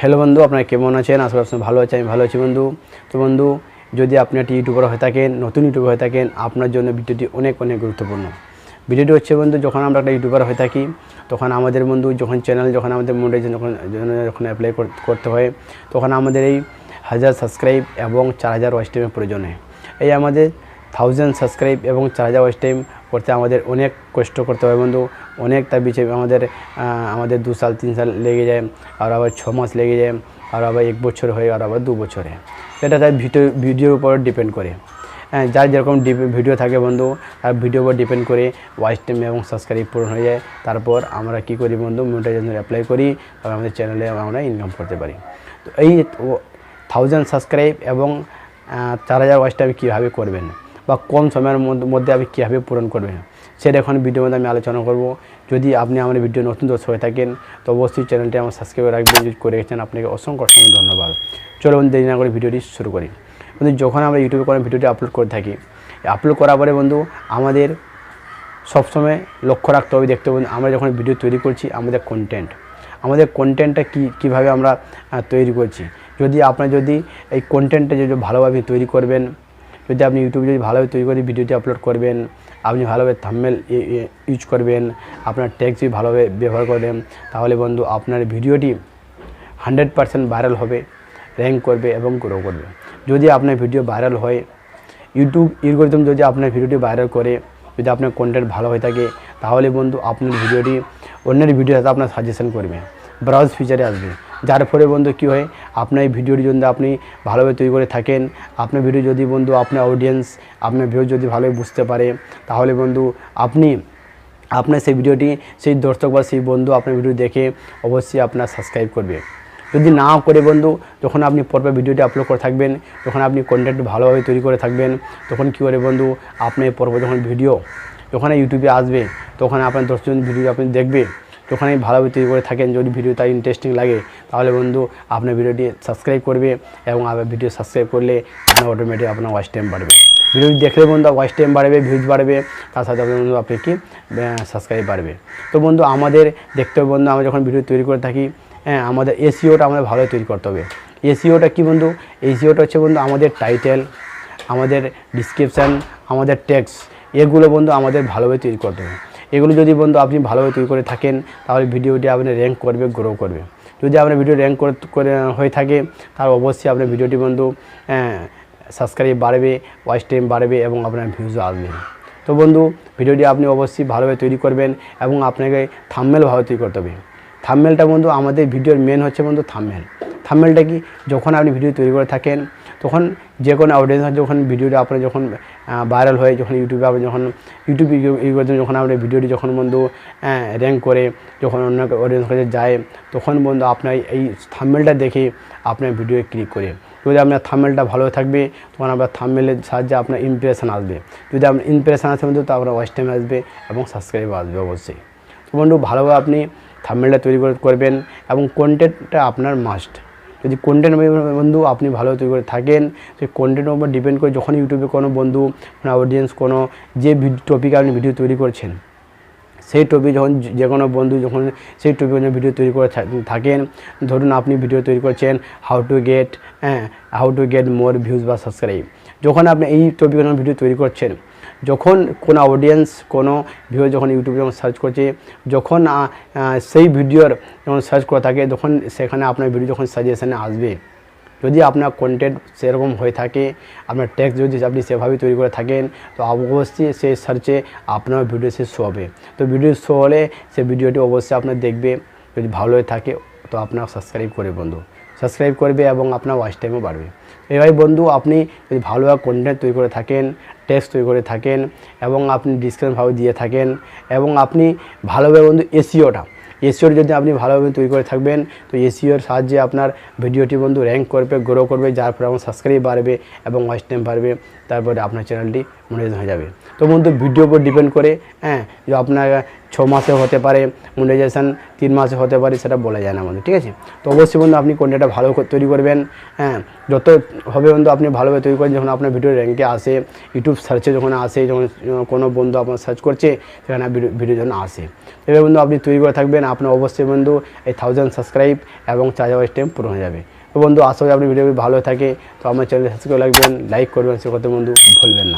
Hello বন্ধু, আপনারা কেমন আছেন? আশা করি আপনারা ভালো আছেন। আমি ভালো আছি বন্ধু। তো বন্ধু, যদি আপনি একটি ইউটিউবার হয়ে থাকেন, নতুন ইউটিউবার হয়ে থাকেন, আপনার জন্য ভিডিওটি অনেক গুরুত্বপূর্ণ। ভিডিওটি হচ্ছে বন্ধু, যখন আমরা একটা ইউটিউবার হয়ে থাকি তখন আমাদের বন্ধু যখন আমাদের মনিটাইজেশন যখন অ্যাপ্লাই করতে হয়, তখন আমাদের এই 1000 সাবস্ক্রাইব এবং 4000 ওয়াচ টাইমের প্রয়োজন হয়। এই আমাদের 1000 সাবস্ক্রাইব এবং 4000 ওয়াচ টাইম করতে আমাদের অনেক কষ্ট করতে হয় বন্ধু। অনেক তার পিছিয়ে আমাদের 2 সাল 3 সাল লেগে যায়, আর আবার 6 মাস লেগে যায়, আর আবার 1 বছর হয়, আর আবার 2 বছরে। এটা তার ভিডিওর উপর ডিপেন্ড করে। যার যেরকম ভিডিও থাকে বন্ধু, তার ভিডিওর উপর ডিপেন্ড করে ওয়াচ টাইম এবং সাবস্ক্রাইব পূরণ হয়ে যায়। তারপর আমরা কী করি বন্ধু, মনিটাইজেশন অ্যাপ্লাই করি, তবে আমাদের চ্যানেলে আমরা ইনকাম করতে পারি। তো এই 1000 সাবস্ক্রাইব এবং 4000 ওয়াচ টাইম কীভাবে করবেন বা কম সময়ের মধ্যে আপনি কীভাবে পূরণ করবেন, সেটা এখন ভিডিওর মধ্যে আমি আলোচনা করব। যদি আপনি আমার ভিডিও নতুন দর্শক হয়ে থাকেন তো অবশ্যই চ্যানেলটি আমার সাবস্ক্রাইব রাখবেন। যদি করে গেছেন আপনাকে অসংখ্য ধন্যবাদ। চলো বন্ধু, দেরি না করে ভিডিওটি শুরু করি। বন্ধু, যখন আমরা ইউটিউবে কোনো ভিডিওটি আপলোড করে থাকি, আপলোড করার পরে বন্ধু আমাদের সবসময় লক্ষ্য রাখতে হবে, দেখতে হবে আমরা যখন ভিডিও তৈরি করছি আমাদের কন্টেন্টটা কীভাবে আমরা তৈরি করছি। যদি এই কন্টেন্টটা যদি ভালোভাবে তৈরি করবেন, যদি আপনি ইউটিউবে যদি ভালোভাবে তৈরি করে ভিডিওটি আপলোড করবেন, আপনি ভালোভাবে থাম্বনেল ইউজ করবেন, আপনার ট্যাগ যদি ভালোভাবে ব্যবহার করেন, তাহলে বন্ধু আপনার ভিডিওটি 100% ভাইরাল হবে, র্যাঙ্ক করবে এবং গ্রো করবে। যদি আপনার ভিডিও ভাইরাল হয়, ইউটিউব অ্যালগরিদম যদি আপনার ভিডিওটি ভাইরাল করে, যদি আপনার কন্টেন্ট ভালো হয়ে থাকে, তাহলে বন্ধু আপনার ভিডিওটি অন্যের ভিডিওর সাথে আপনার সাজেশন করবে, ব্রাউজ ফিচারে আসবে। যার ফলে বন্ধু কী হয়, আপনার এই ভিডিওটি যদি আপনি ভালোভাবে তৈরি করে থাকেন, আপনার ভিডিও যদি বন্ধু আপনার অডিয়েন্স আপনার ভিডিও যদি ভালোভাবে বুঝতে পারে, তাহলে বন্ধু আপনার সেই ভিডিওটি সেই দর্শক বা সেই বন্ধু আপনার ভিডিও দেখে অবশ্যই আপনার সাবস্ক্রাইব করবে। যদি না করে বন্ধু, যখন আপনি পরপর ভিডিওটি আপলোড করে থাকবেন, যখন আপনি কন্টেন্ট ভালোভাবে তৈরি করে থাকবেন, তখন কী করে বন্ধু আপনি পরপর যখন ইউটিউবে আসবে, তখন আপনার দর্শকজন ভিডিও আপনি দেখবে, যখন আপনি ভালোভাবে তৈরি করে থাকেন, যদি ভিডিও তার ইন্টারেস্টিং লাগে, তাহলে বন্ধু আপনার ভিডিওটি সাবস্ক্রাইব করবে এবং আপনার ভিডিও সাবস্ক্রাইব করলে আপনার অটোমেটিক আপনার ওয়াচ টাইম বাড়বে। ভিডিওটি দেখলে বন্ধু ওয়াচ টাইম বাড়বে, ভিউজ বাড়বে, তার সাথে বন্ধু আপনি সাবস্ক্রাইব বাড়বে। তো বন্ধু আমাদের দেখতে হবে বন্ধু, আমরা যখন ভিডিও তৈরি করে থাকি, আমাদের এসইওটা আমাদের ভালো তৈরি করতে হবে। এসইওটা কি বন্ধু? এসইওটা হচ্ছে বন্ধু আমাদের টাইটেল, আমাদের ডিসক্রিপশান, আমাদের টেক্সট, এগুলো বন্ধু আমাদের ভালোভাবে তৈরি করতে হবে। এগুলো যদি বন্ধু আপনি ভালোভাবে তৈরি করে থাকেন, তাহলে ভিডিওটি আপনি র্যাঙ্ক করবে, গ্রো করবে। যদি আপনার ভিডিও র্যাঙ্ক করে হয়ে থাকে, তাহলে অবশ্যই আপনার ভিডিওটি বন্ধু সাবস্ক্রাইব বাড়বে, ওয়াচ টাইম বাড়বে এবং আপনার ভিউজও আসবে। তো বন্ধু ভিডিওটি আপনি অবশ্যই ভালোভাবে তৈরি করবেন এবং আপনাকে থাম্বনেল ভালো তৈরি করতে হবে। থাম্বনেলটা বন্ধু আমাদের ভিডিওর মেন হচ্ছে বন্ধু থাম্বনেলটা কি, যখন আপনি ভিডিও তৈরি করে থাকেন, তখন যে কোনো অডিয়েন্স যখন ভিডিওটা আপনার যখন ভাইরাল হয়, যখন ইউটিউবে আপনি যখন আপনার ভিডিওটি যখন বন্ধু র্যাঙ্ক করে, যখন অন্য অডিয়েন্স কাছে যায়, তখন বন্ধু আপনার এই থাম্বনেলটা দেখে আপনার ভিডিও ক্লিক করে। যদি আপনার থাম্বনেলটা ভালো থাকবে, তখন আপনার থাম্বনেলের সাহায্যে আপনার ইমপ্রেশন আসবে। যদি আপনার ইমপ্রেশন আসে বন্ধু, তো আপনার ওয়াচ টাইম আসবে এবং সাবস্ক্রাইব আসবে অবশ্যই। তো বন্ধু ভালোভাবে আপনি থাম্বনেলটা তৈরি করবেন এবং কন্টেন্টটা আপনার মাস্ট। যদি কন্টেন্ট বন্ধু আপনি ভালো তৈরি করে থাকেন, সেই কন্টেন্টের উপর ডিপেন্ড করে যখন ইউটিউবে কোনো বন্ধু অডিয়েন্স যে টপিকে আপনি ভিডিও তৈরি করছেন, সেই টপিক যখন যে কোনো বন্ধু যখন সেই টপিকে ভিডিও তৈরি করে থাকেন, ধরুন আপনি ভিডিও তৈরি করছেন how to get more views বা সাবস্ক্রাইব, যখন আপনি এই টপিকে ভিডিও তৈরি করছেন, যখন কোনো অডিয়েন্স কোনো ভিডিও যখন ইউটিউবে যখন সার্চ করছে, যখন সেই ভিডিওর যখন সার্চ করে থাকে, তখন সেখানে আপনার ভিডিও যখন সাজেশনে আসবে, যদি আপনার কন্টেন্ট সেরকম হয়ে থাকে, আপনার টেক্সট যদি আপনি সেভাবে তৈরি করে থাকেন, তো অবশ্যই সেই সার্চে আপনার ভিডিও শো হবে। তো ভিডিও শো হলে সেই ভিডিওটি অবশ্যই আপনার দেখবে, যদি ভালো হয়ে থাকে তো আপনার সাবস্ক্রাইব করবে এবং আপনার ওয়াচ টাইমও বাড়বে। এভাবে বন্ধু আপনি যদি ভালোভাবে কন্টেন্ট তৈরি করে থাকেন, টেক্সট তৈরি করে থাকেন এবং আপনি ডিসক্রিপশন ভাবে দিয়ে থাকেন, এবং আপনি ভালোভাবে বন্ধু এসইওর যদি আপনি ভালোভাবে তৈরি করে থাকবেন, তো এসইওর সাহায্যে আপনার ভিডিওটি বন্ধু র্যাঙ্ক করবে, গ্রো করবে, যার ফলে আমার সাবস্ক্রাইব বাড়বে এবং ওয়াচ টাইম বাড়বে, তারপরে আপনার চ্যানেলটি মনিটাইজেশন হয়ে যাবে। তো বন্ধু ভিডিওর উপর ডিপেন্ড করে, হ্যাঁ, যে আপনার 6 মাসে হতে পারে মনিটাইজেশন, 3 মাসে হতে পারে, সেটা বলা যায় না বন্ধু, ঠিক আছে। তো অবশ্যই বন্ধু আপনি কন্টেন্টটা ভালো তৈরি করবেন, হ্যাঁ, যত হবে বন্ধু আপনি ভালোভাবে তৈরি করেন, যখন আপনার ভিডিও র্যাঙ্কে আসে, ইউটিউব সার্চে যখন আসে, যখন কোনো বন্ধু আপনার সার্চ করছে সেখানে ভিডিও যখন আসে, এবার বন্ধু আপনি তৈরি করে থাকবেন, আপনার অবশ্যই বন্ধু এই 1000 সাবস্ক্রাইব এবং 4000 ওয়াচ টাইম পূরণ হয়ে যাবে। তো বন্ধু আশা করি আপনি ভিডিও ভালো থাকে, তো আমার চ্যানেল সাবস্ক্রাইব রাখবেন, লাইক করবেন, সে কথা বন্ধু ভুলবেন না।